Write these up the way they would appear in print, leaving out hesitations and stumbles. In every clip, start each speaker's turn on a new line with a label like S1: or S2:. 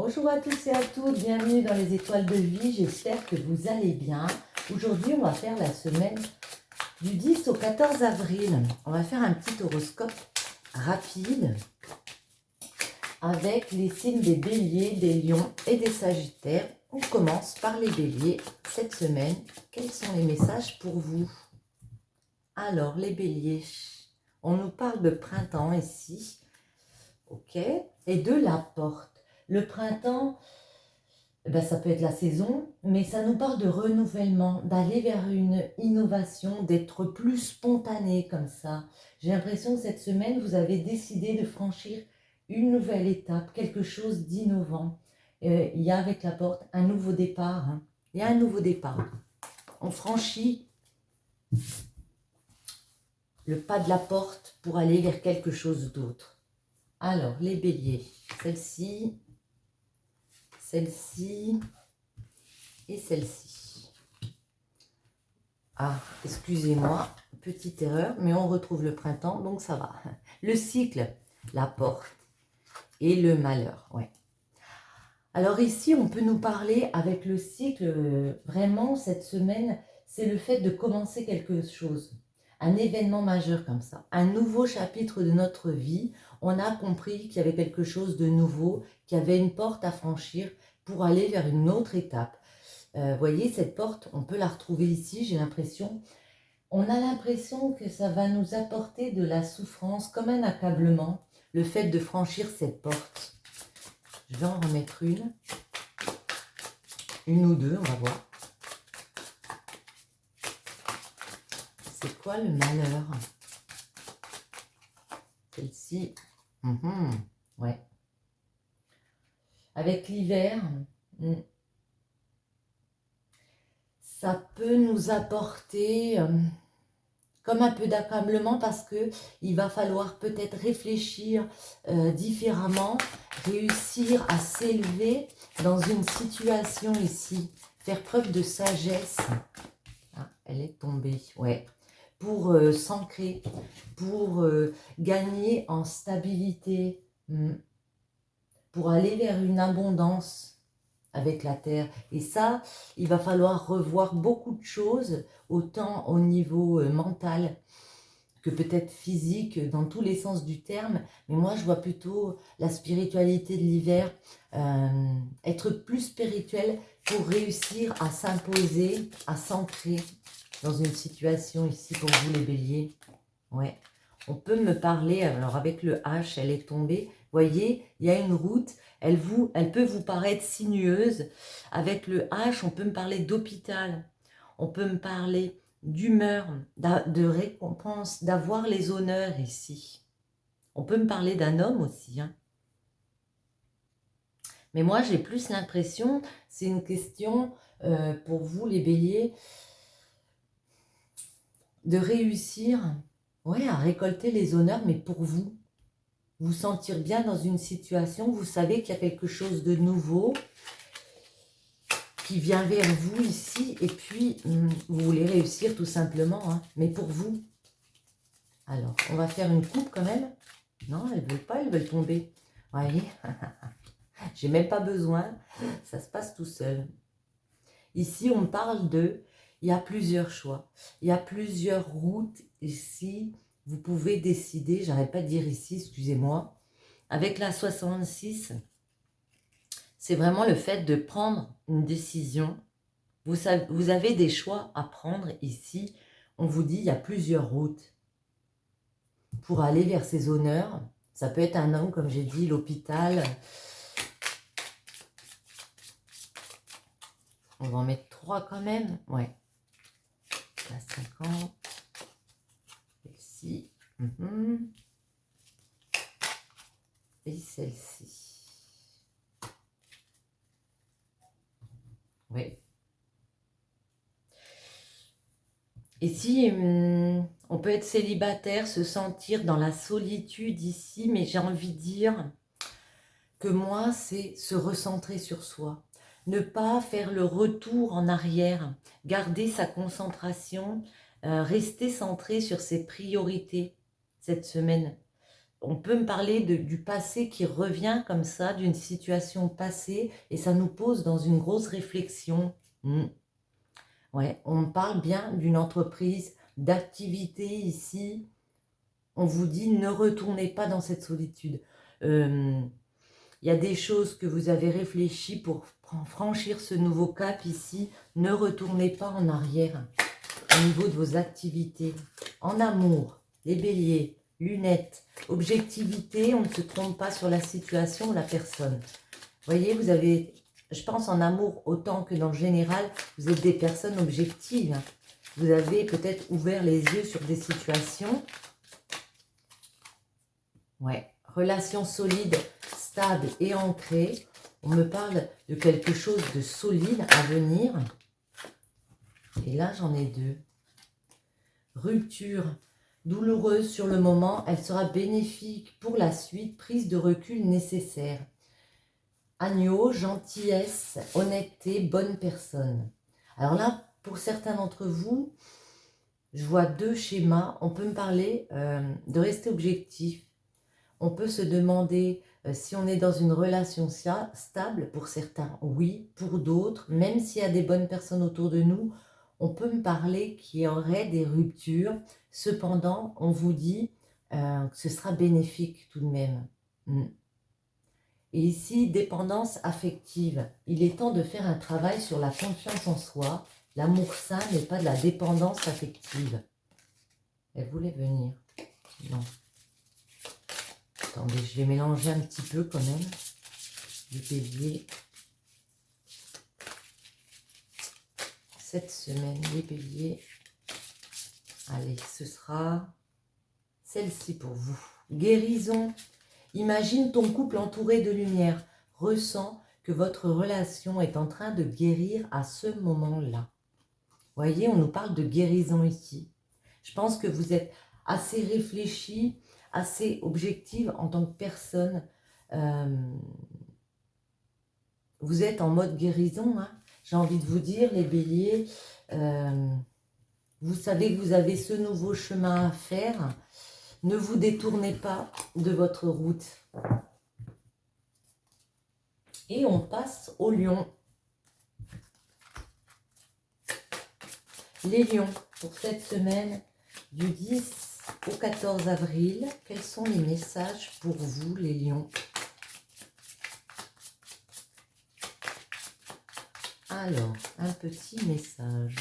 S1: Bonjour à tous et à toutes, bienvenue dans les étoiles de vie, j'espère que vous allez bien. Aujourd'hui, on va faire la semaine du 10 au 14 avril. On va faire un petit horoscope rapide avec les signes des béliers, des lions et des sagittaires. On commence par les béliers cette semaine. Quels sont les messages pour vous? Alors, les béliers, on nous parle de printemps ici, ok, et de la porte. Le printemps, ben, ça peut être la saison, mais ça nous parle de renouvellement, d'aller vers une innovation, d'être plus spontané comme ça. J'ai l'impression que cette semaine, vous avez décidé de franchir une nouvelle étape, quelque chose d'innovant. Il y a avec la porte un nouveau départ. Hein. Il y a un nouveau départ. On franchit le pas de la porte pour aller vers quelque chose d'autre. Alors, les béliers, celle-ci et celle-ci. Ah, excusez-moi, petite erreur, mais on retrouve le printemps, donc ça va. Le cycle, la porte et le malheur, ouais. Alors ici, on peut nous parler avec le cycle, vraiment, cette semaine, c'est le fait de commencer quelque chose. Un événement majeur comme ça, un nouveau chapitre de notre vie. On a compris qu'il y avait quelque chose de nouveau, qu'il y avait une porte à franchir pour aller vers une autre étape. Voyez, cette porte, on peut la retrouver ici, j'ai l'impression. On a l'impression que ça va nous apporter de la souffrance, comme un accablement, le fait de franchir cette porte. Je vais en remettre une ou deux, on va voir. C'est quoi le malheur? Celle-ci, ouais. Avec l'hiver, ça peut nous apporter comme un peu d'accablement parce que il va falloir peut-être réfléchir différemment, réussir à s'élever dans une situation ici, faire preuve de sagesse. Ah, elle est tombée, ouais. Pour s'ancrer, pour gagner en stabilité, pour aller vers une abondance avec la terre. Et ça, il va falloir revoir beaucoup de choses, autant au niveau mental que peut-être physique, dans tous les sens du terme. Mais moi, je vois plutôt la spiritualité de l'hiver, être plus spirituel pour réussir à s'imposer, à s'ancrer dans une situation ici pour vous les béliers. Ouais. On peut me parler, alors avec le H, elle est tombée. Voyez, il y a une route, elle peut vous paraître sinueuse. Avec le H, on peut me parler d'hôpital. On peut me parler d'humeur, de récompense, d'avoir les honneurs ici. On peut me parler d'un homme aussi. Hein. Mais moi, j'ai plus l'impression, c'est une question pour vous les béliers, de réussir à récolter les honneurs, mais pour vous. Vous sentir bien dans une situation, vous savez qu'il y a quelque chose de nouveau qui vient vers vous ici, et puis vous voulez réussir tout simplement, hein, mais pour vous. Alors, on va faire une coupe quand même. Non, elles ne veulent pas, elles veulent tomber. Vous voyez, j'ai même pas besoin, ça se passe tout seul. Ici, on parle il y a plusieurs choix, il y a plusieurs routes ici. Vous pouvez décider, j'arrête pas de dire ici, excusez-moi. Avec la 66, c'est vraiment le fait de prendre une décision. Vous avez des choix à prendre ici. On vous dit, il y a plusieurs routes pour aller vers ces honneurs. Ça peut être un homme, comme j'ai dit, l'hôpital. On va en mettre 3 quand même. Ouais. La 50. Celle-ci. Et celle-ci. Oui. Et si on peut être célibataire, se sentir dans la solitude ici, mais j'ai envie de dire que moi, c'est se recentrer sur soi. Ne pas faire le retour en arrière, garder sa concentration, rester centré sur ses priorités cette semaine. on peut me parler du passé qui revient comme ça, d'une situation passée, et ça nous pose dans une grosse réflexion. Ouais, on parle bien d'une entreprise, d'activité ici. On vous dit, ne retournez pas dans cette solitude. Il y a des choses que vous avez réfléchi pour franchir ce nouveau cap ici. Ne retournez pas en arrière au niveau de vos activités. En amour, les béliers, lunettes, objectivité, on ne se trompe pas sur la situation ou la personne. Vous voyez, vous avez, je pense en amour autant que dans le général, vous êtes des personnes objectives. Vous avez peut-être ouvert les yeux sur des situations. Ouais, relation solide, stable et ancrée. On me parle de quelque chose de solide à venir. Et là, j'en ai deux. Rupture douloureuse sur le moment, elle sera bénéfique pour la suite, prise de recul nécessaire. Agneau, gentillesse, honnêteté, bonne personne. Alors là, pour certains d'entre vous, je vois deux schémas. On peut me parler de rester objectif. On peut se demander si on est dans une relation stable. Pour certains, oui. Pour d'autres, même s'il y a des bonnes personnes autour de nous, on peut me parler qu'il y aurait des ruptures. Cependant, on vous dit que ce sera bénéfique tout de même. Et ici, dépendance affective. Il est temps de faire un travail sur la confiance en soi. L'amour sain n'est pas de la dépendance affective. Elle voulait venir. Non. Attendez, je vais mélanger un petit peu quand même. Les béliers. Cette semaine, les béliers. Allez, ce sera celle-ci pour vous. Guérison. Imagine ton couple entouré de lumière. Ressens que votre relation est en train de guérir à ce moment-là. Voyez, on nous parle de guérison ici. Je pense que vous êtes assez réfléchi, assez objective en tant que personne. Vous êtes en mode guérison, hein. J'ai envie de vous dire, les béliers, vous savez que vous avez ce nouveau chemin à faire. Ne vous détournez pas de votre route. Et on passe aux lions. Les lions, pour cette semaine du 10 au 14 avril, quels sont les messages pour vous, les lions? Alors, un petit message.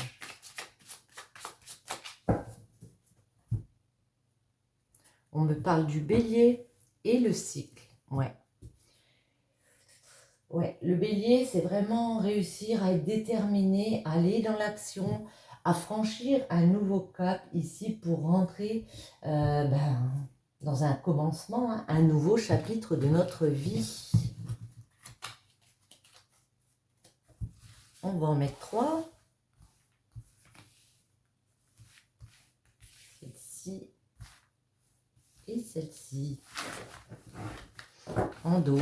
S1: On me parle du bélier et le cycle. Ouais. Ouais, le bélier, c'est vraiment réussir à être déterminé, à aller dans l'action, à franchir un nouveau cap ici pour rentrer dans un commencement, hein, un nouveau chapitre de notre vie. On va en mettre 3. Celle-ci et celle-ci. En dos.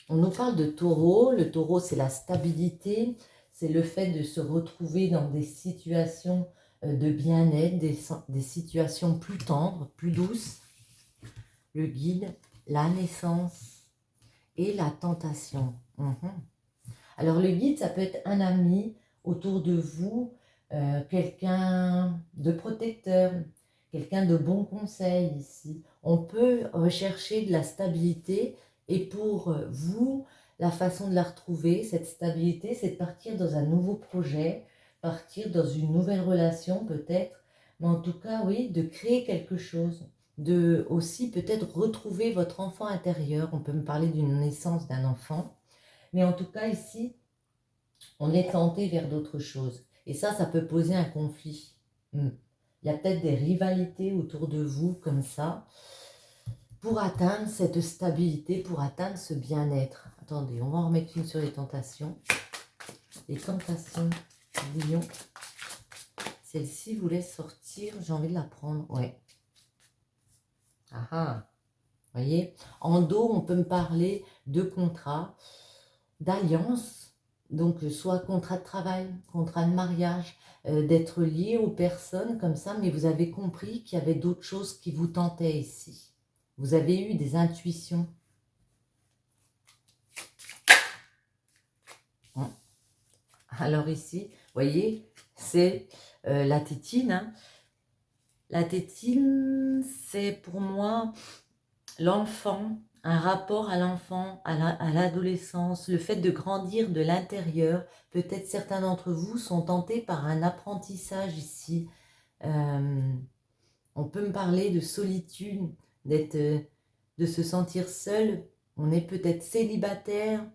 S1: On nous parle de taureau. Le taureau, c'est la stabilité. C'est le fait de se retrouver dans des situations de bien-être, des situations plus tendres, plus douces. Le guide, la naissance et la tentation. Alors le guide, ça peut être un ami autour de vous, quelqu'un de protecteur, quelqu'un de bon conseil ici. On peut rechercher de la stabilité et pour vous, la façon de la retrouver, cette stabilité, c'est de partir dans un nouveau projet, partir dans une nouvelle relation peut-être, mais en tout cas, oui, de créer quelque chose, de aussi peut-être retrouver votre enfant intérieur. On peut me parler d'une naissance d'un enfant, mais en tout cas ici, on est tenté vers d'autres choses. Et ça peut poser un conflit. Il y a peut-être des rivalités autour de vous comme ça, pour atteindre cette stabilité, pour atteindre ce bien-être. Attendez, on va en remettre une sur les tentations. Les tentations, lion. Celle-ci voulait sortir, j'ai envie de la prendre. Ouais. Ah ah. Voyez, en dos, on peut me parler de contrat, d'alliance, Donc, soit contrat de travail, contrat de mariage, d'être lié aux personnes comme ça, mais vous avez compris qu'il y avait d'autres choses qui vous tentaient ici. Vous avez eu des intuitions. Alors ici, vous voyez, c'est la tétine. Hein. La tétine, c'est pour moi l'enfant, un rapport à l'enfant, à l'adolescence, le fait de grandir de l'intérieur. Peut-être certains d'entre vous sont tentés par un apprentissage ici. On peut me parler de solitude, de se sentir seul. On est peut-être célibataire.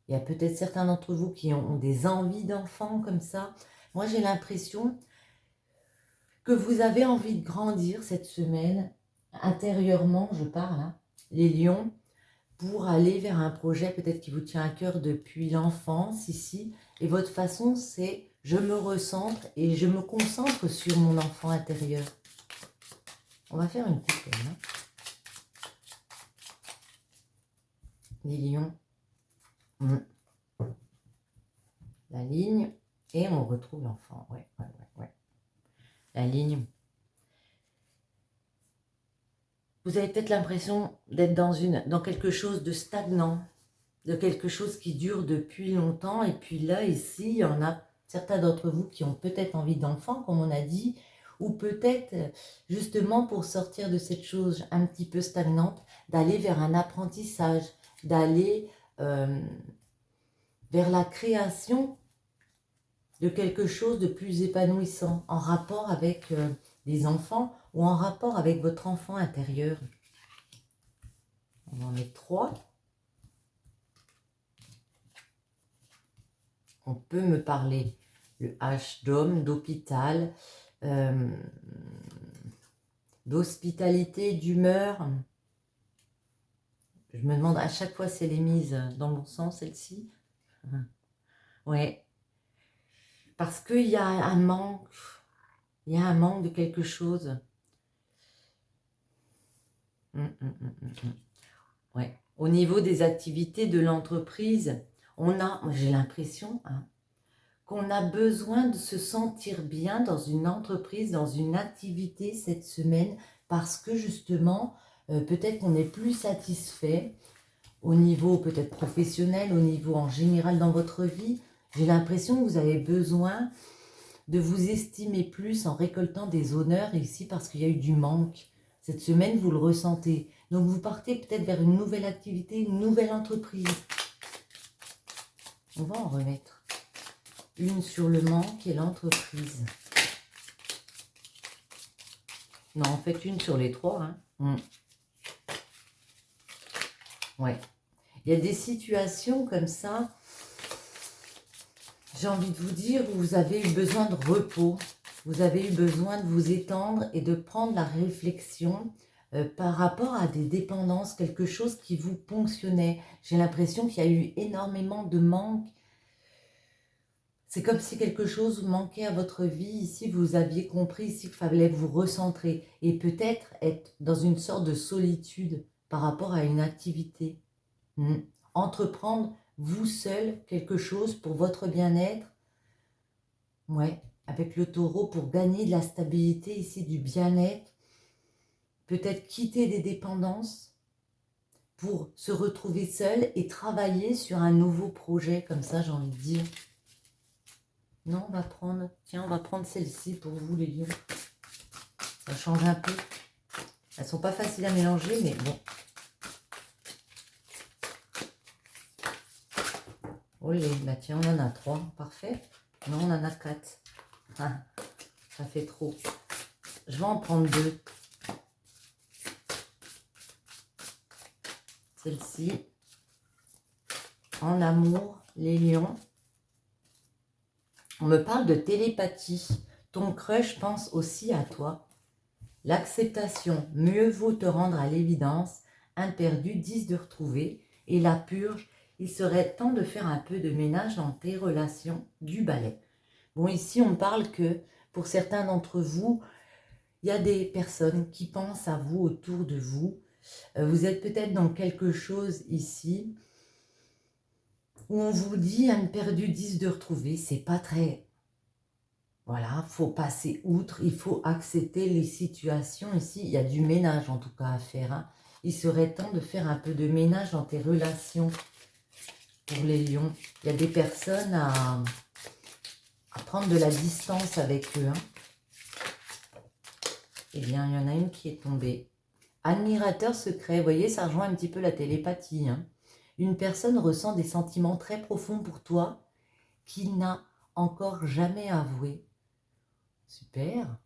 S1: Il y a peut-être certains d'entre vous qui ont des envies d'enfants comme ça. Moi, j'ai l'impression que vous avez envie de grandir cette semaine, intérieurement, je parle, hein, les lions, pour aller vers un projet peut-être qui vous tient à cœur depuis l'enfance ici. Et votre façon, c'est je me recentre et je me concentre sur mon enfant intérieur. On va faire une coupe. Hein. Les lions. La ligne. Et on retrouve l'enfant. Ouais. La ligne. Vous avez peut-être l'impression d'être dans quelque chose de stagnant, de quelque chose qui dure depuis longtemps. Et puis là, ici, il y en a certains d'entre vous qui ont peut-être envie d'enfant, comme on a dit, ou peut-être, justement, pour sortir de cette chose un petit peu stagnante, d'aller vers un apprentissage, d'aller vers la création de quelque chose de plus épanouissant, en rapport avec des enfants ou en rapport avec votre enfant intérieur. On en met 3. On peut me parler le H d'homme, d'hôpital, d'hospitalité, d'humeur. Je me demande à chaque fois si elle est mise dans le bon sens, celle-ci. Ouais. Parce qu'il y a un manque. Il y a un manque de quelque chose. Ouais. Au niveau des activités de l'entreprise, j'ai l'impression qu'on a besoin de se sentir bien dans une entreprise, dans une activité cette semaine, parce que justement, peut-être qu'on n'est plus satisfait au niveau peut-être professionnel, au niveau en général dans votre vie. J'ai l'impression que vous avez besoin de vous estimer plus en récoltant des honneurs ici parce qu'il y a eu du manque. Cette semaine, vous le ressentez. Donc, vous partez peut-être vers une nouvelle activité, une nouvelle entreprise. On va en remettre une sur le manque et l'entreprise. Non, en fait, une sur les 3. Hein. Ouais. Il y a des situations comme ça, j'ai envie de vous dire, où vous avez eu besoin de repos. Vous avez eu besoin de vous étendre et de prendre la réflexion par rapport à des dépendances, quelque chose qui vous ponctionnait. J'ai l'impression qu'il y a eu énormément de manque. C'est comme si quelque chose manquait à votre vie. Ici, vous aviez compris ici qu'il fallait vous recentrer et peut-être être dans une sorte de solitude par rapport à une activité. Entreprendre vous seul quelque chose pour votre bien-être. Ouais, avec le taureau pour gagner de la stabilité ici, du bien-être. Peut-être quitter des dépendances pour se retrouver seul et travailler sur un nouveau projet, comme ça j'ai envie de dire. Non, on va prendre celle-ci pour vous les lions. Ça change un peu. Elles sont pas faciles à mélanger, mais bon. Olé, bah tiens, on en a 3, parfait. Non, on en a 4. Ah, ça fait trop. Je vais en prendre 2. Celle-ci. En amour, les lions. On me parle de télépathie. Ton crush pense aussi à toi. L'acceptation, mieux vaut te rendre à l'évidence. Un perdu, 10 de retrouver. Et la purge, il serait temps de faire un peu de ménage dans tes relations, du balai. Bon, ici, on parle que pour certains d'entre vous, il y a des personnes qui pensent à vous autour de vous. Vous êtes peut-être dans quelque chose ici où on vous dit à une période du 10 de retrouver, c'est pas très... Voilà, faut passer outre, il faut accepter les situations. Ici, il y a du ménage en tout cas à faire. Hein. Il serait temps de faire un peu de ménage dans tes relations pour les lions. Il y a des personnes à prendre de la distance avec eux. Hein. Eh bien, il y en a une qui est tombée. Admirateur secret, vous voyez, ça rejoint un petit peu la télépathie. Hein. Une personne ressent des sentiments très profonds pour toi qu'il n'a encore jamais avoué. Super.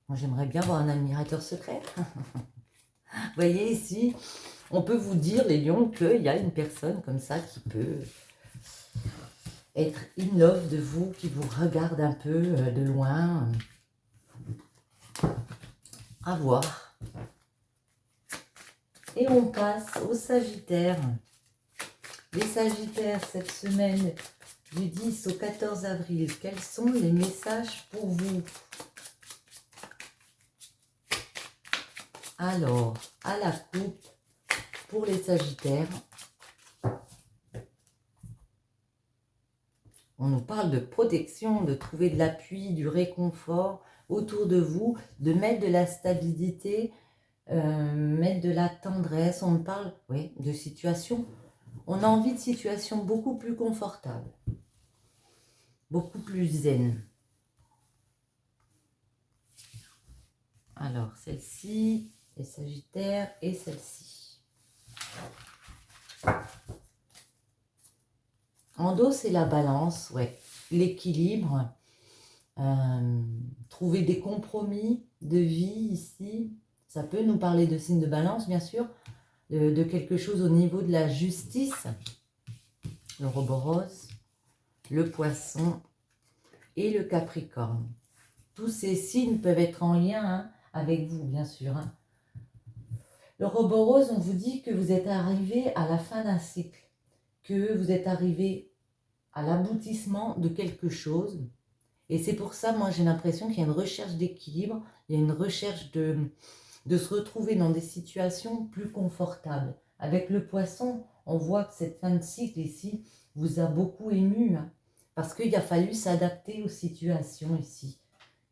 S1: Moi, j'aimerais bien avoir un admirateur secret. Vous voyez ici, on peut vous dire, les lions, qu'il y a une personne comme ça qui peut être in love de vous, qui vous regarde un peu de loin. À voir. Et on passe aux Sagittaires. Les Sagittaires, cette semaine du 10 au 14 avril, quels sont les messages pour vous? Alors, à la coupe, pour les Sagittaires, on nous parle de protection, de trouver de l'appui, du réconfort autour de vous, de mettre de la stabilité, mettre de la tendresse. On parle, oui, de situation. On a envie de situations beaucoup plus confortables, beaucoup plus zen. Alors, celle-ci, les Sagittaires et celle-ci. En dos, c'est la balance, ouais. L'équilibre. Trouver des compromis de vie ici. Ça peut nous parler de signes de balance, bien sûr. De quelque chose au niveau de la justice. Le Ouroboros, le Poisson et le Capricorne. Tous ces signes peuvent être en lien hein, avec vous, bien sûr. Hein. Le Ouroboros, on vous dit que vous êtes arrivé à la fin d'un cycle, que vous êtes arrivé à l'aboutissement de quelque chose. Et c'est pour ça, moi, j'ai l'impression qu'il y a une recherche d'équilibre, il y a une recherche de se retrouver dans des situations plus confortables. Avec le Poisson, on voit que cette fin de cycle ici vous a beaucoup ému, hein, parce qu'il a fallu s'adapter aux situations ici.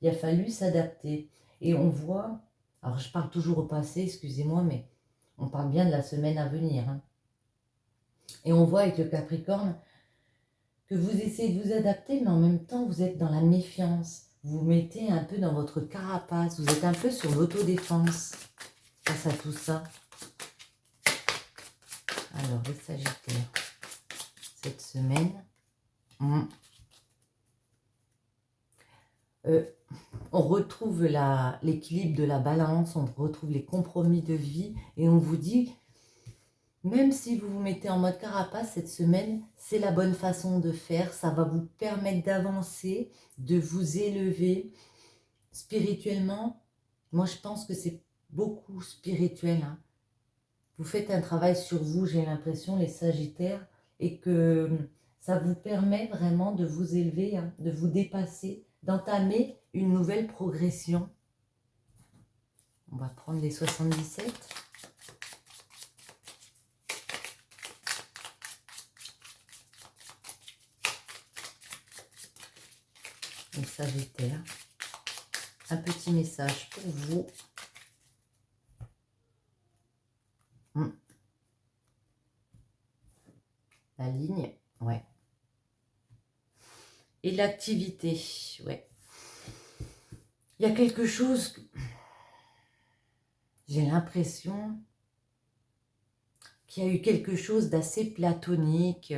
S1: Il a fallu s'adapter. Et on voit, alors je parle toujours au passé, excusez-moi, mais on parle bien de la semaine à venir. Hein. Et on voit avec le Capricorne que vous essayez de vous adapter, mais en même temps, vous êtes dans la méfiance. Vous vous mettez un peu dans votre carapace. Vous êtes un peu sur l'autodéfense face à tout ça. Alors, les Sagittaires, cette semaine, on retrouve l'équilibre de la balance, on retrouve les compromis de vie et on vous dit, même si vous vous mettez en mode carapace cette semaine, c'est la bonne façon de faire, ça va vous permettre d'avancer, de vous élever spirituellement. Moi, je pense que c'est beaucoup spirituel. Hein. Vous faites un travail sur vous, j'ai l'impression, les Sagittaires, et que ça vous permet vraiment de vous élever, hein, de vous dépasser, d'entamer une nouvelle progression. On va prendre les 77. Les Sagittaires. Un petit message pour vous. La ligne, ouais. Et l'activité, ouais. Il y a quelque chose, j'ai l'impression qu'il y a eu quelque chose d'assez platonique,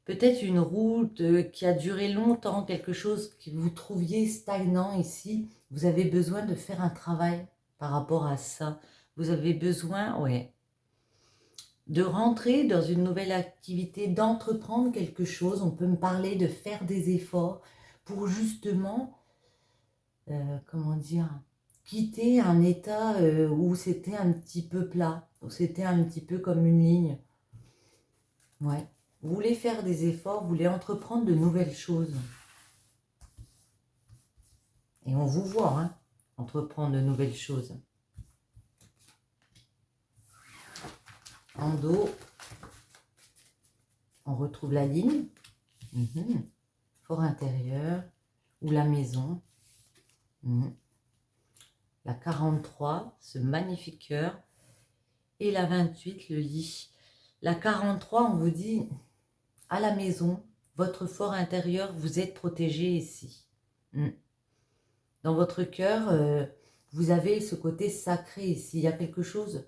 S1: peut-être une route qui a duré longtemps, quelque chose que vous trouviez stagnant ici. Vous avez besoin de faire un travail par rapport à ça. Vous avez besoin, ouais, de rentrer dans une nouvelle activité, d'entreprendre quelque chose. On peut me parler de faire des efforts pour justement, comment dire, quitter un état où c'était un petit peu plat, où c'était un petit peu comme une ligne. Ouais. Vous voulez faire des efforts, vous voulez entreprendre de nouvelles choses. Et on vous voit, hein, entreprendre de nouvelles choses. En dos, On retrouve la ligne. Fort intérieur. Ou la maison. La 43, ce magnifique cœur. Et la 28, le lit. La 43, on vous dit, à la maison, votre fort intérieur, vous êtes protégé ici. Dans votre cœur, vous avez ce côté sacré ici. Il y a quelque chose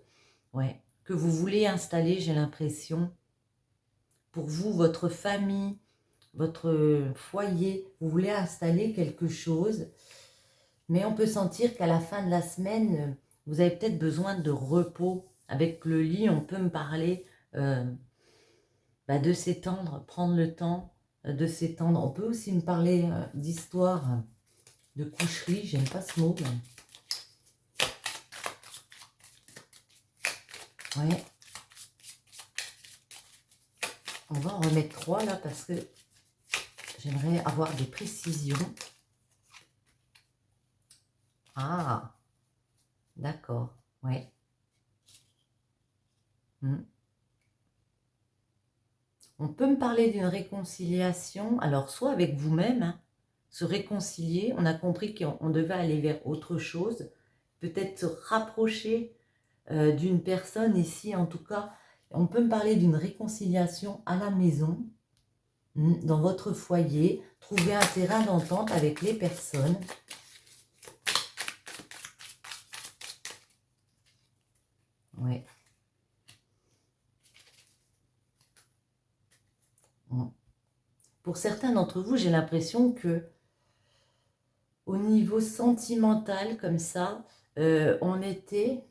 S1: que vous voulez installer, j'ai l'impression. Pour vous, votre famille, votre foyer, vous voulez installer quelque chose. Mais on peut sentir qu'à la fin de la semaine, vous avez peut-être besoin de repos. Avec le lit, on peut me parler de s'étendre, prendre le temps de s'étendre. On peut aussi me parler d'histoire, de coucherie, j'aime pas ce mot. Ouais. On va en remettre 3 là parce que j'aimerais avoir des précisions. Ah, d'accord, ouais. On peut me parler d'une réconciliation, alors soit avec vous-même, se réconcilier, on a compris qu'on devait aller vers autre chose, peut-être se rapprocher d'une personne ici, en tout cas, on peut me parler d'une réconciliation à la maison, dans votre foyer, trouver un terrain d'entente avec les personnes. Ouais. Pour certains d'entre vous, j'ai l'impression que au niveau sentimental, comme ça, on était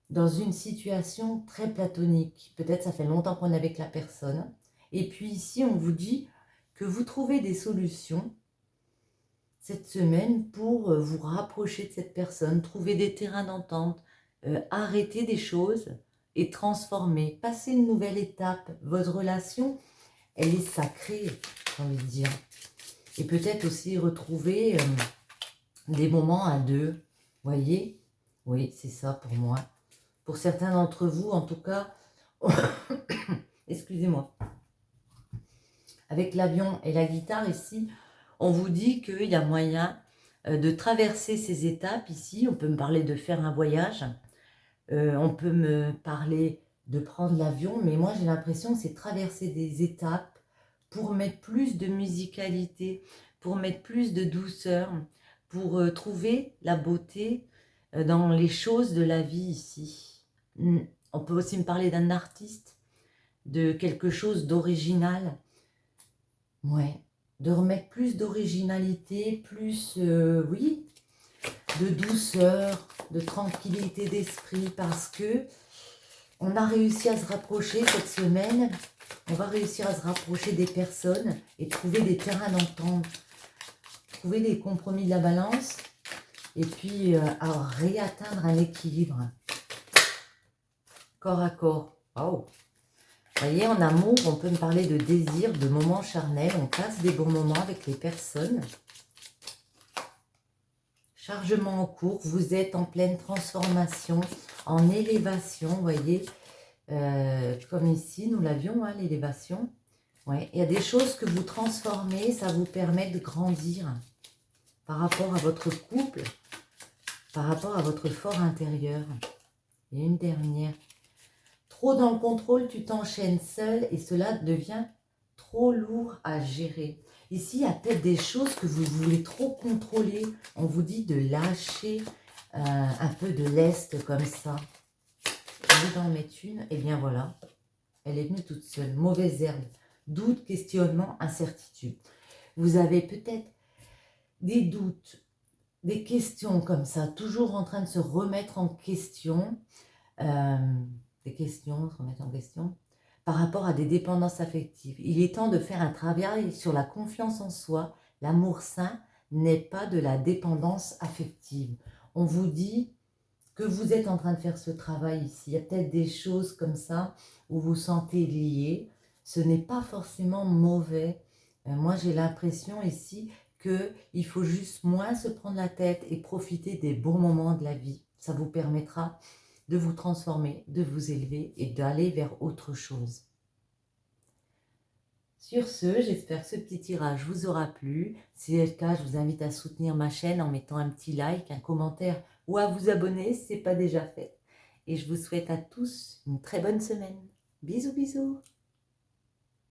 S1: dans une situation très platonique. Peut-être ça fait longtemps qu'on est avec la personne. Et puis ici, on vous dit que vous trouvez des solutions cette semaine pour vous rapprocher de cette personne, trouver des terrains d'entente, arrêter des choses et transformer, passer une nouvelle étape. Votre relation, elle est sacrée, j'ai envie de dire. Et peut-être aussi retrouver des moments à deux, voyez? Oui, c'est ça pour moi. Pour certains d'entre vous, en tout cas, excusez-moi, avec l'avion et la guitare ici, on vous dit qu'il y a moyen de traverser ces étapes ici. On peut me parler de faire un voyage, on peut me parler de prendre l'avion, mais moi j'ai l'impression que c'est traverser des étapes pour mettre plus de musicalité, pour mettre plus de douceur, pour trouver la beauté dans les choses de la vie ici. On peut aussi me parler d'un artiste, de quelque chose d'original. Ouais, de remettre plus d'originalité, plus, oui, de douceur, de tranquillité d'esprit, parce que on a réussi à se rapprocher cette semaine. On va réussir à se rapprocher des personnes et trouver des terrains d'entente, trouver les compromis de la balance et puis à réatteindre un équilibre corps à corps. Wow. Vous voyez, en amour, on peut me parler de désir, de moments charnels. On passe des bons moments avec les personnes. Chargement en cours, vous êtes en pleine transformation, en élévation, vous voyez. Comme ici, nous l'avions, hein, l'élévation. Ouais. Il y a des choses que vous transformez, ça vous permet de grandir par rapport à votre couple, par rapport à votre fort intérieur. Et une dernière. Trop dans le contrôle, tu t'enchaînes seul et cela devient trop lourd à gérer. Ici, il y a peut-être des choses que vous voulez trop contrôler. On vous dit de lâcher un peu de lest comme ça. Je vais en mettre une. Et bien voilà, elle est venue toute seule. Mauvaise herbe, doute, questionnement, incertitude. Vous avez peut-être des doutes, des questions comme ça, toujours en train de se remettre en question. Des questions, se remettre en question, par rapport à des dépendances affectives. Il est temps de faire un travail sur la confiance en soi. L'amour sain n'est pas de la dépendance affective. On vous dit que vous êtes en train de faire ce travail ici. Il y a peut-être des choses comme ça où vous vous sentez lié. Ce n'est pas forcément mauvais. Moi, j'ai l'impression ici qu'il faut juste moins se prendre la tête et profiter des bons moments de la vie. Ça vous permettra de vous transformer, de vous élever et d'aller vers autre chose. Sur ce, j'espère que ce petit tirage vous aura plu. Si c'est le cas, je vous invite à soutenir ma chaîne en mettant un petit like, un commentaire ou à vous abonner si ce n'est pas déjà fait. Et je vous souhaite à tous une très bonne semaine. Bisous, bisous!